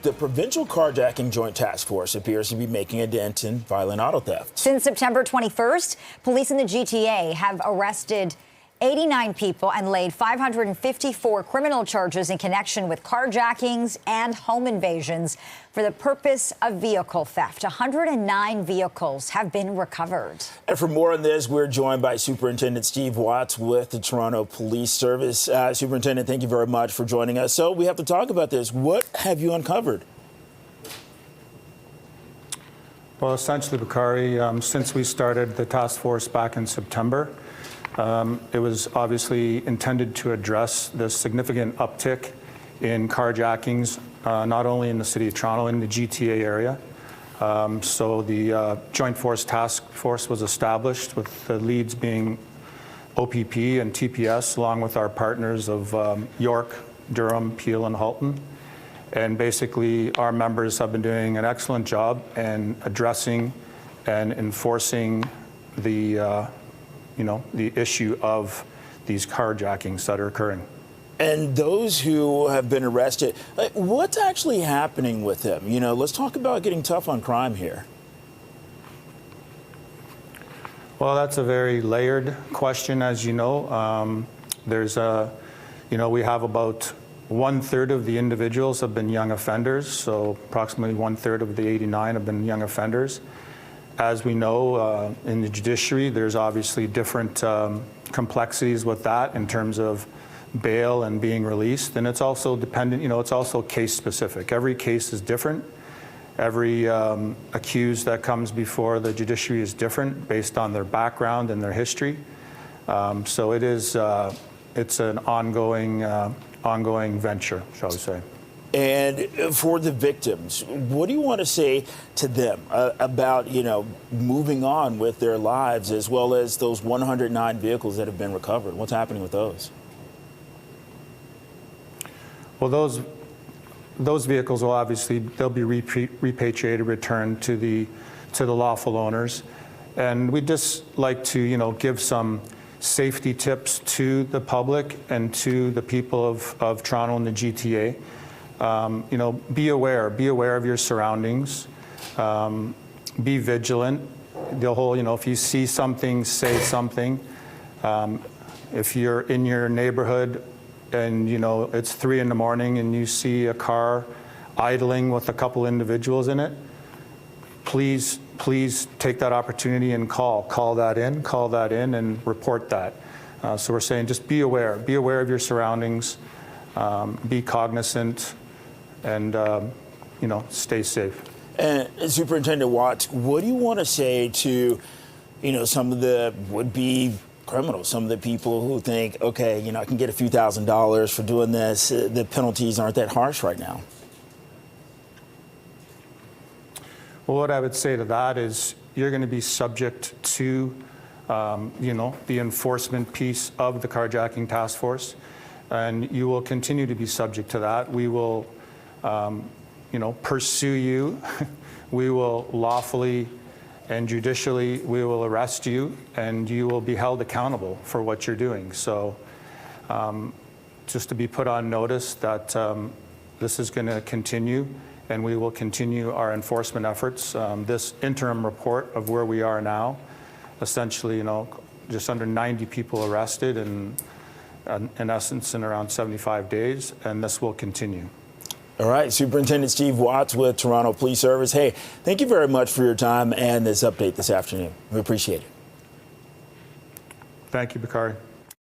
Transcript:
The Provincial Carjacking Joint Task Force appears to be making a dent in violent auto theft. Since September 21st, police in the GTA have arrested 89 people and laid 554 criminal charges in connection with carjackings and home invasions for the purpose of vehicle theft. 109 vehicles have been recovered. And for more on this, we're joined by Superintendent Steve Watts with the Toronto Police Service. Superintendent, thank you very much for joining us. So we have to talk about this. What have you uncovered? Well, essentially, Bakari, since we started the task force back in September, it was obviously intended to address the significant uptick in carjackings, not only in the City of Toronto, in the GTA area. So the Joint Force Task Force was established, with the leads being OPP and TPS, along with our partners of York, Durham, Peel, and Halton. And basically, our members have been doing an excellent job in addressing and enforcing the the issue of these carjackings that are occurring. And those who have been arrested, what's actually happening with them? You know, let's talk about getting tough on crime here. Well, that's a very layered question, as you know. We have about 1/3 of the individuals have been young offenders, so approximately 1/3 of the 89 have been young offenders. As we know, in the judiciary, there's obviously different complexities with that in terms of bail and being released, and it's also dependent, it's also case specific. Every case is different. Every accused that comes before the judiciary is different based on their background and their history. So it's an ongoing venture, shall we say. And for the victims, what do you want to say to them about, moving on with their lives, as well as those 109 vehicles that have been recovered? What's happening with those? Well, those vehicles will obviously, they'll be repatriated, returned to the lawful owners. And we'd just like to, give some safety tips to the public and to the people of Toronto and the GTA. Be aware of your surroundings. Be vigilant. The whole, if you see something, say something. If you're in your neighborhood and, it's 3 in the morning and you see a car idling with a couple individuals in it, please take that opportunity and call that in and report that. So we're saying just be aware of your surroundings, be cognizant, and stay safe. And Superintendent Watts, what do you want to say to, some of the would-be criminals, some of the people who think, okay, I can get a few $1,000s for doing this. The penalties aren't that harsh right now. Well, what I would say to that is you're going to be subject to, the enforcement piece of the Carjacking Task Force, and you will continue to be subject to that. We will pursue you. We will lawfully and judicially, we will arrest you, and you will be held accountable for what you're doing. So just to be put on notice that this is going to continue, and we will continue our enforcement efforts. This interim report of where we are now, essentially, just under 90 people arrested, and in essence, in around 75 days, and this will continue. All right, Superintendent Steve Watts with Toronto Police Service. Hey, thank you very much for your time and this update this afternoon. We appreciate it. Thank you, Bakari.